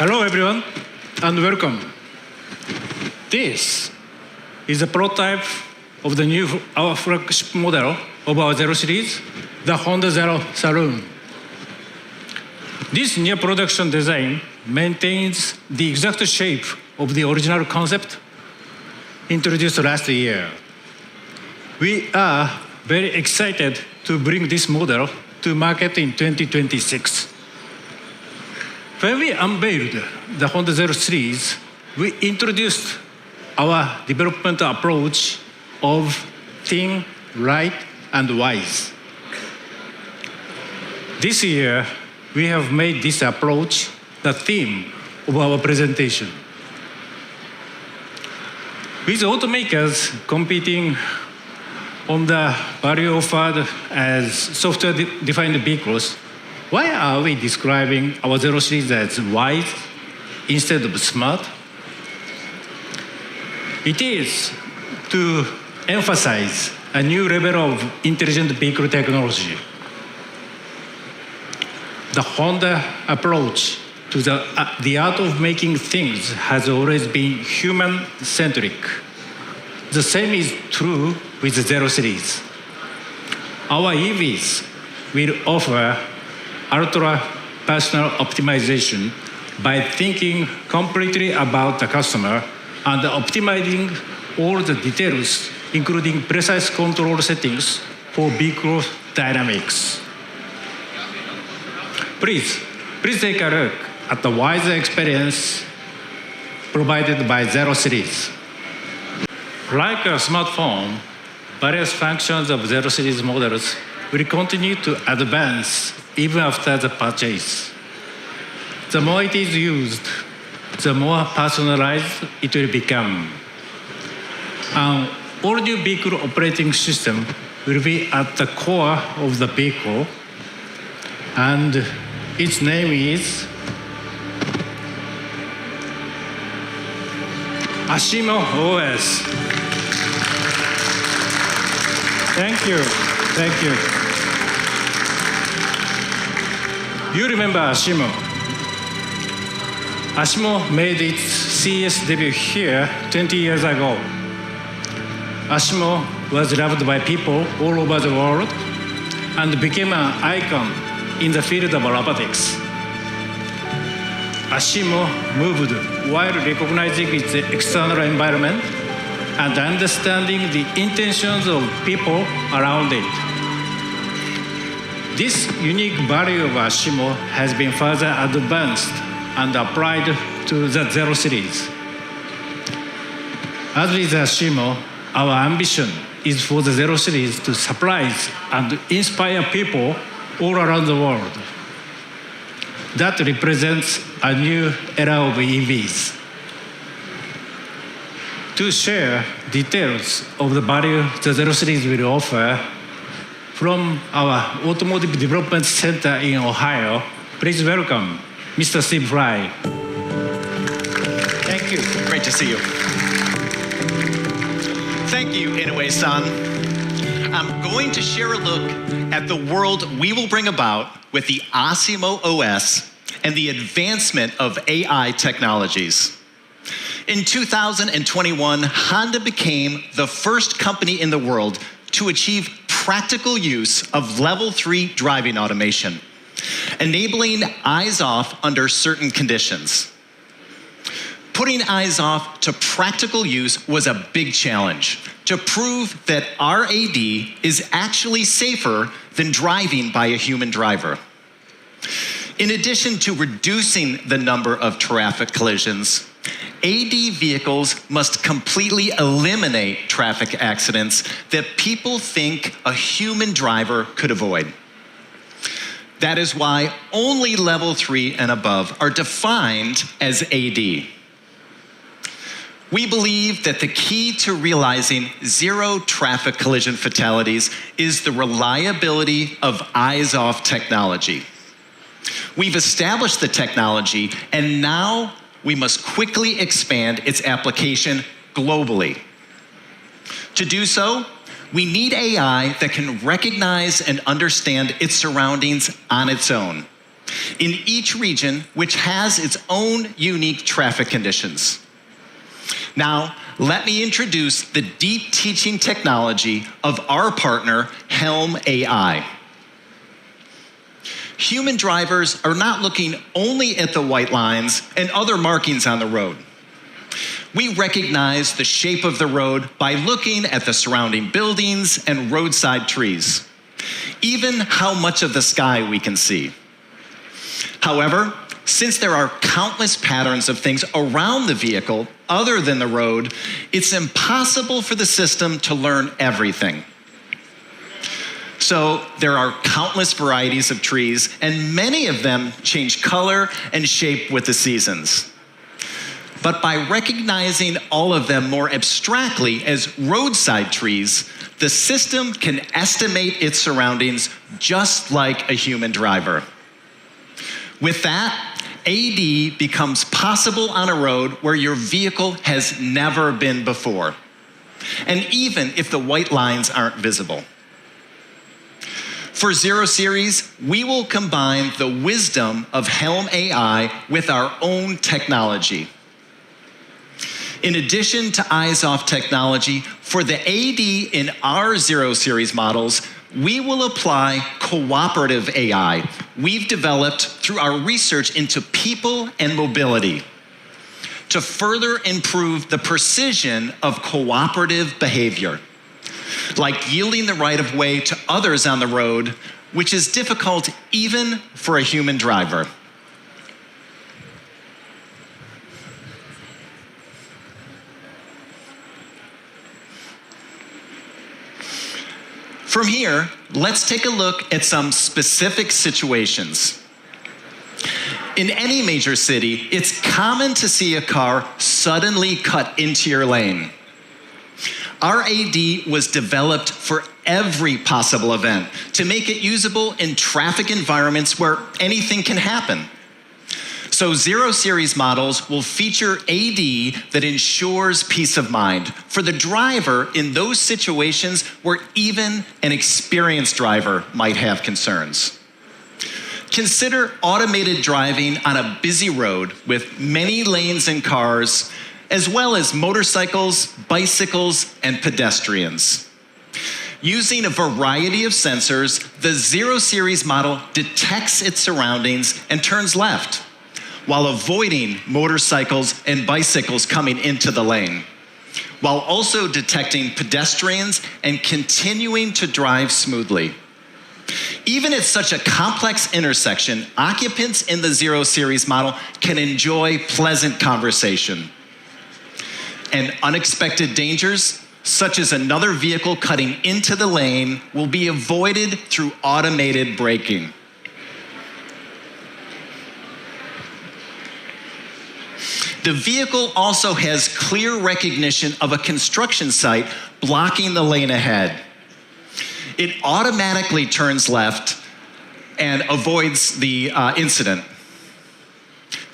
Hello everyone, and welcome. This is a prototype of our flagship model of our Zero series, the Honda Zero Saloon. This new production design maintains the exact shape of the original concept introduced last year. We are very excited to bring this model to market in 2026. When we unveiled the Honda Zero series, we introduced our development approach of thin, light, and wise. This year, we have made this approach the theme of our presentation. With automakers competing on the value offered as software-defined vehicles, why are we describing our Zero series as wise instead of smart? It is to emphasize a new level of intelligent vehicle technology. The Honda approach to the art of making things has always been human-centric. The same is true with the Zero series. Our EVs will offer ultra-personal optimization by thinking completely about the customer and optimizing all the details, including precise control settings for vehicle dynamics. Please take a look at the wiser experience provided by Zero series. Like a smartphone, various functions of Zero series models will continue to advance even after the purchase. The more it is used, the more personalized it will become. An all-new vehicle operating system will be at the core of the vehicle, and its name is ASIMO OS. Thank you. You remember ASIMO. ASIMO made its CES debut here 20 years ago. ASIMO was loved by people all over the world and became an icon in the field of robotics. ASIMO moved while recognizing its external environment and understanding the intentions of people around it. This unique value of ASIMO has been further advanced and applied to the Zero series. As with ASIMO, our ambition is for the Zero series to surprise and inspire people all around the world. That represents a new era of EVs. To share details of the value the Zero series will offer, from our Automotive Development Center in Ohio, please welcome Mr. Steve Fry. Thank you. Great to see you. Thank you, Inoue-san. I'm going to share a look at the world we will bring about with the ASIMO OS and the advancement of AI technologies. In 2021, Honda became the first company in the world to achieve practical use of Level 3 driving automation, enabling eyes off under certain conditions. Putting eyes off to practical use was a big challenge to prove that RAD is actually safer than driving by a human driver. In addition to reducing the number of traffic collisions, AD vehicles must completely eliminate traffic accidents that people think a human driver could avoid. That is why only Level 3 and above are defined as AD. We believe that the key to realizing zero traffic collision fatalities is the reliability of eyes-off technology. We've established the technology, and now we must quickly expand its application globally. To do so, we need AI that can recognize and understand its surroundings on its own, in each region, which has its own unique traffic conditions. Now, let me introduce the deep teaching technology of our partner, Helm AI. Human drivers are not looking only at the white lines and other markings on the road. We recognize the shape of the road by looking at the surrounding buildings and roadside trees, even how much of the sky we can see. However, since there are countless patterns of things around the vehicle other than the road, it's impossible for the system to learn everything. So there are countless varieties of trees, and many of them change color and shape with the seasons. But by recognizing all of them more abstractly as roadside trees, the system can estimate its surroundings just like a human driver. With that, AD becomes possible on a road where your vehicle has never been before, and even if the white lines aren't visible. For 0 Series, we will combine the wisdom of Helm AI with our own technology. In addition to eyes-off technology, for the AD in our 0 Series models, we will apply cooperative AI we've developed through our research into people and mobility to further improve the precision of cooperative behavior, like yielding the right of way to others on the road, which is difficult even for a human driver. From here, let's take a look at some specific situations. In any major city, it's common to see a car suddenly cut into your lane. Our AD was developed for every possible event to make it usable in traffic environments where anything can happen. So 0 Series models will feature AD that ensures peace of mind for the driver in those situations where even an experienced driver might have concerns. Consider automated driving on a busy road with many lanes and cars, as well as motorcycles, bicycles, and pedestrians. Using a variety of sensors, the 0 Series model detects its surroundings and turns left, while avoiding motorcycles and bicycles coming into the lane, while also detecting pedestrians and continuing to drive smoothly. Even at such a complex intersection, occupants in the 0 Series model can enjoy pleasant conversation. And unexpected dangers, such as another vehicle cutting into the lane, will be avoided through automated braking. The vehicle also has clear recognition of a construction site blocking the lane ahead. It automatically turns left and avoids the incident.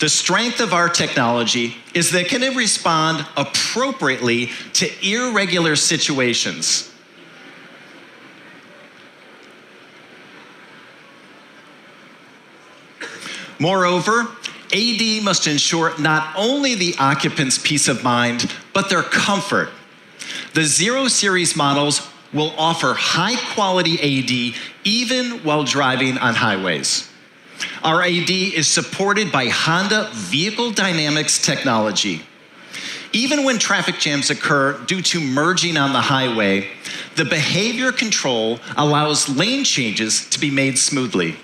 The strength of our technology is that it can respond appropriately to irregular situations. Moreover, AD must ensure not only the occupant's peace of mind, but their comfort. The 0 Series models will offer high-quality AD even while driving on highways. Our AD is supported by Honda Vehicle Dynamics technology. Even when traffic jams occur due to merging on the highway, the behavior control allows lane changes to be made smoothly.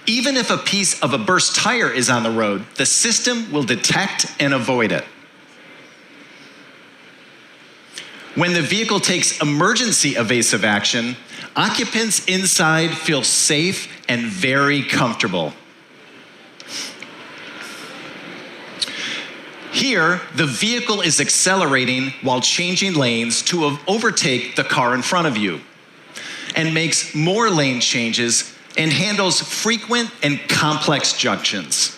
Even if a piece of a burst tire is on the road, the system will detect and avoid it. When the vehicle takes emergency evasive action, occupants inside feel safe and very comfortable. Here, the vehicle is accelerating while changing lanes to overtake the car in front of you, and makes more lane changes and handles frequent and complex junctions.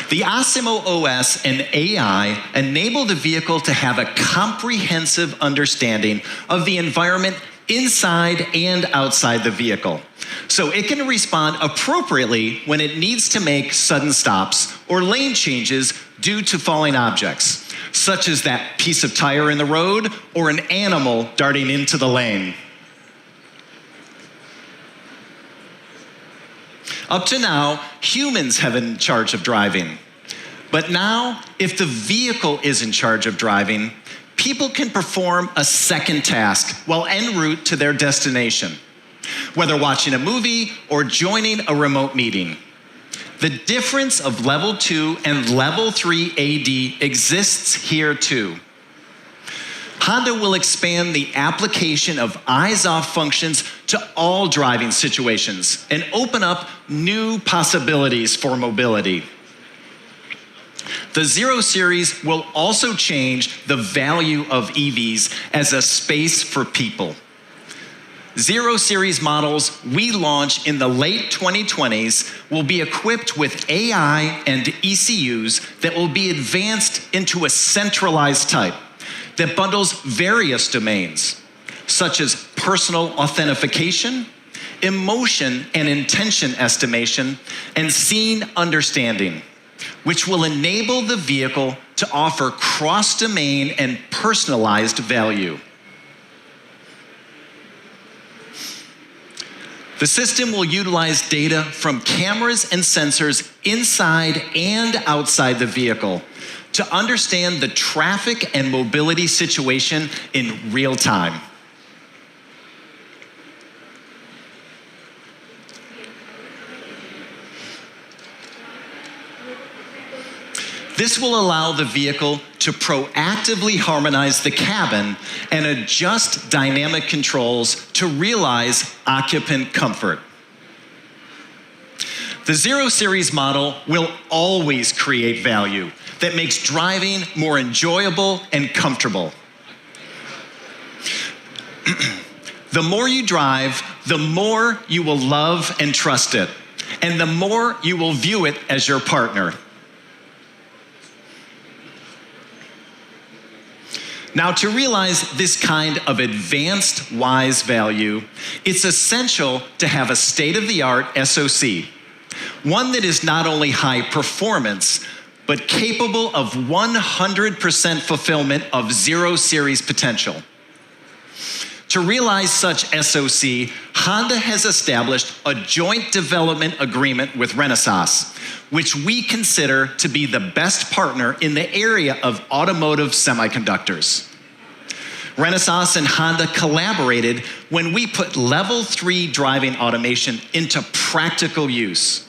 The ASIMO OS and AI enable the vehicle to have a comprehensive understanding of the environment inside and outside the vehicle, so it can respond appropriately when it needs to make sudden stops or lane changes due to falling objects, such as that piece of tire in the road or an animal darting into the lane. Up to now, humans have been in charge of driving. But now, if the vehicle is in charge of driving, people can perform a second task while en route to their destination, whether watching a movie or joining a remote meeting. The difference of level 2 and level 3 AD exists here too. Honda will expand the application of eyes-off functions to all driving situations and open up new possibilities for mobility. The Zero Series will also change the value of EVs as a space for people. Zero Series models we launch in the late 2020s will be equipped with AI and ECUs that will be advanced into a centralized type that bundles various domains, such as personal authentication, emotion and intention estimation, and scene understanding, which will enable the vehicle to offer cross-domain and personalized value. The system will utilize data from cameras and sensors inside and outside the vehicle to understand the traffic and mobility situation in real time. This will allow the vehicle to proactively harmonize the cabin and adjust dynamic controls to realize occupant comfort. The Zero Series model will always create value that makes driving more enjoyable and comfortable. The more you drive, the more you will love and trust it, and the more you will view it as your partner. Now, to realize this kind of advanced WISE value, it's essential to have a state-of-the-art SoC, one that is not only high performance, but capable of 100% fulfillment of Zero Series potential. To realize such SoC, Honda has established a joint development agreement with Renesas, which we consider to be the best partner in the area of automotive semiconductors. Renesas and Honda collaborated when we put level 3 driving automation into practical use.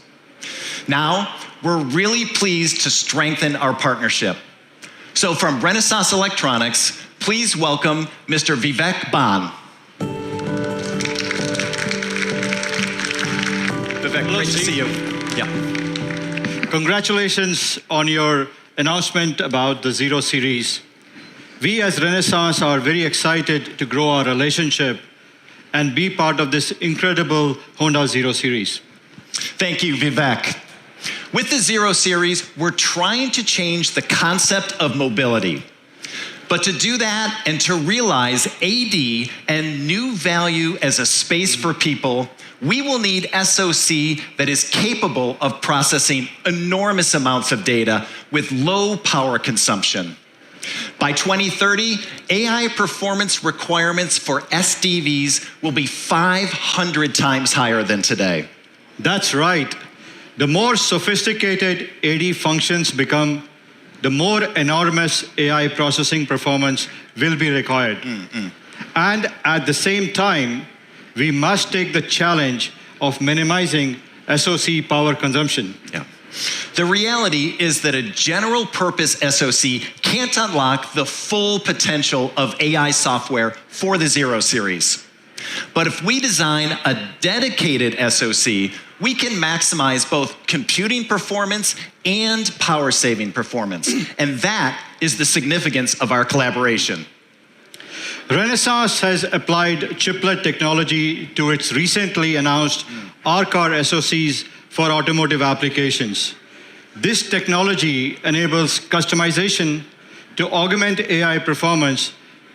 Now, we're really pleased to strengthen our partnership. So from Renesas Electronics, please welcome Mr. Vivek Ban. Vivek, Hello, great to Steve. see you. Yeah. Congratulations on your announcement about the Zero Series. We as Renesas are very excited to grow our relationship and be part of this incredible Honda Zero Series. Thank you, Vivek. With the Zero Series, we're trying to change the concept of mobility. But to do that and to realize AD and new value as a space for people, we will need SoC that is capable of processing enormous amounts of data with low power consumption. By 2030, AI performance requirements for SDVs will be 500 times higher than today. That's right. The more sophisticated AD functions become, the more enormous AI processing performance will be required. And at the same time, we must take the challenge of minimizing SoC power consumption. Yeah. The reality is that a general purpose SoC can't unlock the full potential of AI software for the Zero Series. But if we design a dedicated SoC, we can maximize both computing performance and power saving performance. And that is the significance of our collaboration. Renesas has applied chiplet technology to its recently announced R-Car SoCs for automotive applications. This technology enables customization to augment AI performance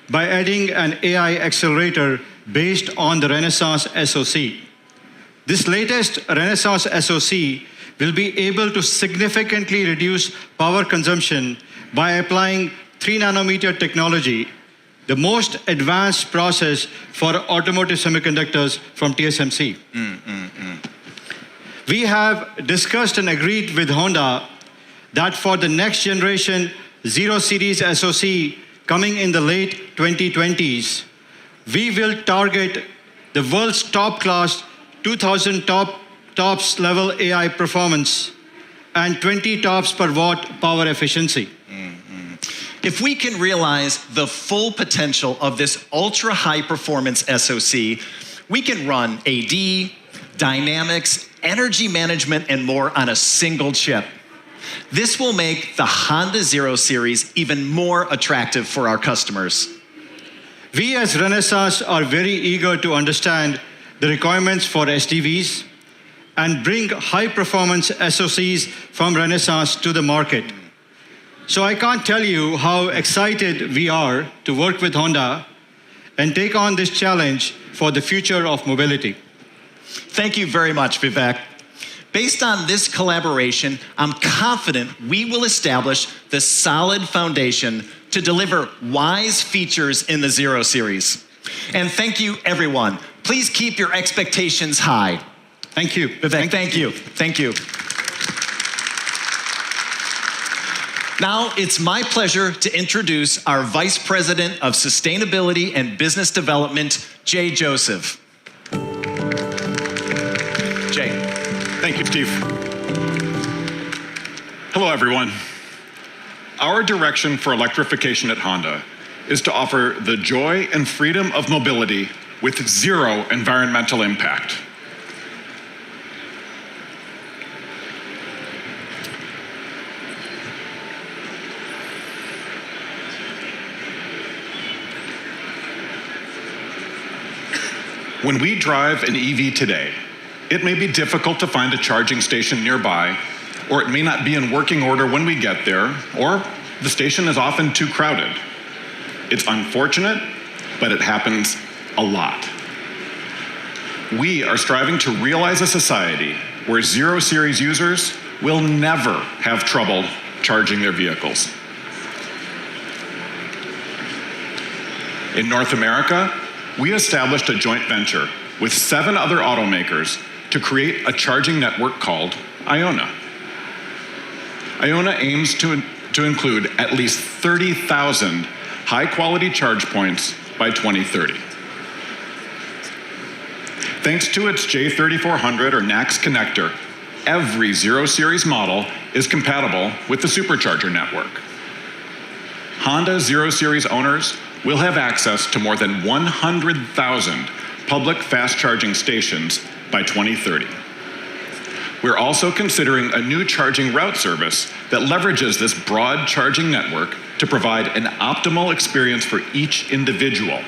by adding an AI accelerator based on the Renesas SoC. This latest Renesas SoC will be able to significantly reduce power consumption by applying 3 nanometer technology, the most advanced process for automotive semiconductors from TSMC. We have discussed and agreed with Honda that for the next generation 0 Series SoC coming in the late 2020s, we will target the world's top class 2000 tops level AI performance and 20 tops per watt power efficiency. If we can realize the full potential of this ultra high performance SoC, we can run AD, dynamics, energy management, and more on a single chip. This will make the Honda 0 Series even more attractive for our customers. We as Renesas are very eager to understand the requirements for SDVs and bring high-performance SoCs from Renesas to the market. So I can't tell you how excited we are to work with Honda and take on this challenge for the future of mobility. Thank you very much, Vivek. Based on this collaboration, I'm confident we will establish the solid foundation to deliver wise features in the 0 Series. And thank you, everyone. Please keep your expectations high. Thank you. Vivek, thank you. Thank you. Now, it's my pleasure to introduce our Vice President of Sustainability and Business Development, Jay Joseph. Jay. Thank you, Steve. Hello, everyone. Our direction for electrification at Honda is to offer the joy and freedom of mobility with zero environmental impact. When we drive an EV today, it may be difficult to find a charging station nearby, or it may not be in working order when we get there, or the station is often too crowded. It's unfortunate, but it happens a lot. We are striving to realize a society where 0 Series users will never have trouble charging their vehicles. In North America, we established a joint venture with 7 other automakers to create a charging network called Iona. Iona aims to include at least 30,000 high-quality charge points by 2030. Thanks to its J3400 or NACS connector, every 0 Series model is compatible with the supercharger network. Honda 0 Series owners will have access to more than 100,000 public fast charging stations by 2030. We're also considering a new charging route service that leverages this broad charging network to provide an optimal experience for each individual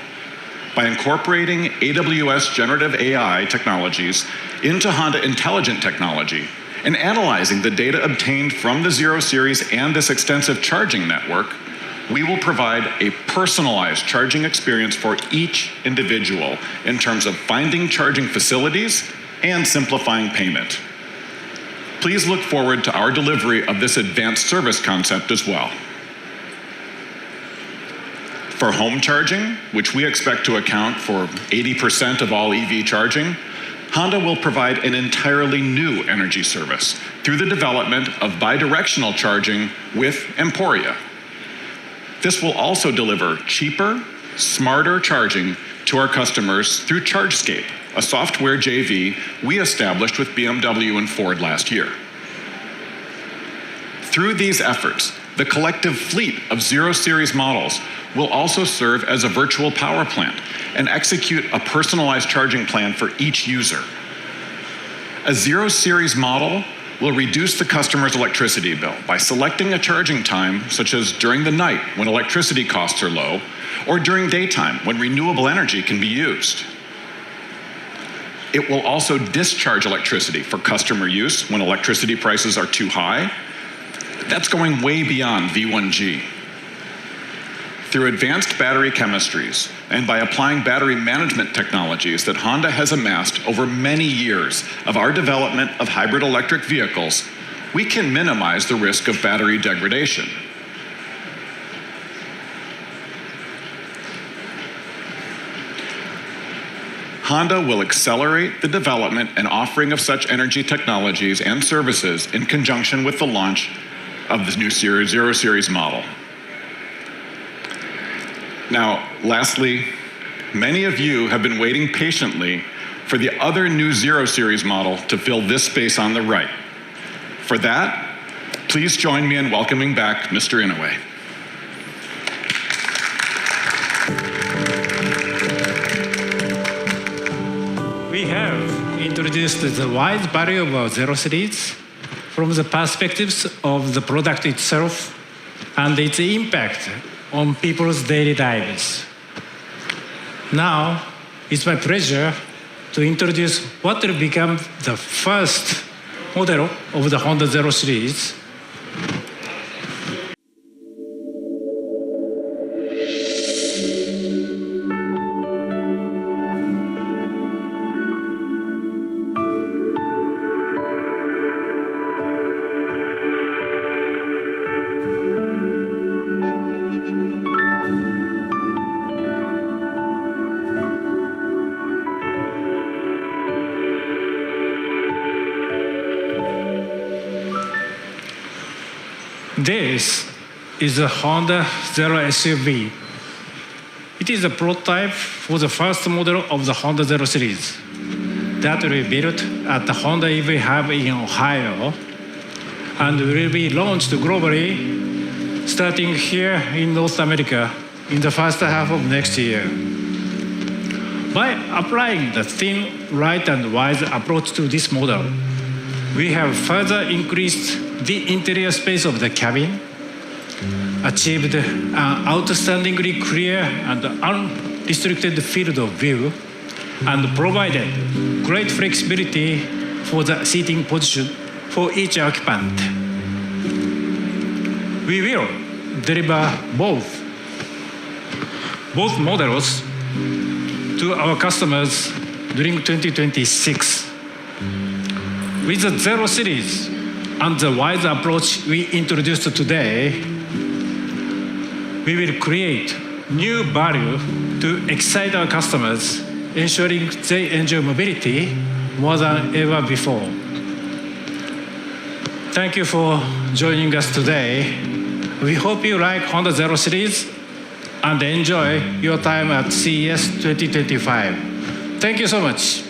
by incorporating AWS generative AI technologies into Honda Intelligent Technology and analyzing the data obtained from the 0 Series and this extensive charging network. We will provide a personalized charging experience for each individual in terms of finding charging facilities and simplifying payment. Please look forward to our delivery of this advanced service concept as well. For home charging, which we expect to account for 80% of all EV charging, Honda will provide an entirely new energy service through the development of bidirectional charging with Emporia. This will also deliver cheaper, smarter charging to our customers through ChargeScape, a software JV we established with BMW and Ford last year. Through these efforts, the collective fleet of 0 Series models will also serve as a virtual power plant and execute a personalized charging plan for each user. A 0 Series model will reduce the customer's electricity bill by selecting a charging time, such as during the night when electricity costs are low, or during daytime when renewable energy can be used. It will also discharge electricity for customer use when electricity prices are too high, That's going way beyond V1G. Through advanced battery chemistries and by applying battery management technologies that Honda has amassed over many years of our development of hybrid electric vehicles, we can minimize the risk of battery degradation. Honda will accelerate the development and offering of such energy technologies and services in conjunction with the launch of the new Zero Series model. Now, lastly, many of you have been waiting patiently for the other new Zero Series model to fill this space on the right. For that, please join me in welcoming back Mr. Inoue. We have introduced the wide value of our Zero Series from the perspectives of the product itself and its impact on people's daily lives. Now, it's my pleasure to introduce what will become the first model of the Honda Zero Series. This is a Honda Zero SUV. It is a prototype for the first model of the Honda Zero Series that will be built at the Honda EV Hub in Ohio and will be launched globally starting here in North America in the first half of next year. By applying the thin, light, and wide approach to this model, we have further increased the interior space of the cabin, achieved an outstandingly clear and unrestricted field of view, and provided great flexibility for the seating position for each occupant. We will deliver both models to our customers during 2026. With the Zero Series and the wide approach we introduced today, we will create new value to excite our customers, ensuring they enjoy mobility more than ever before. Thank you for joining us today. We hope you like Honda Zero Series and enjoy your time at CES 2025. Thank you so much.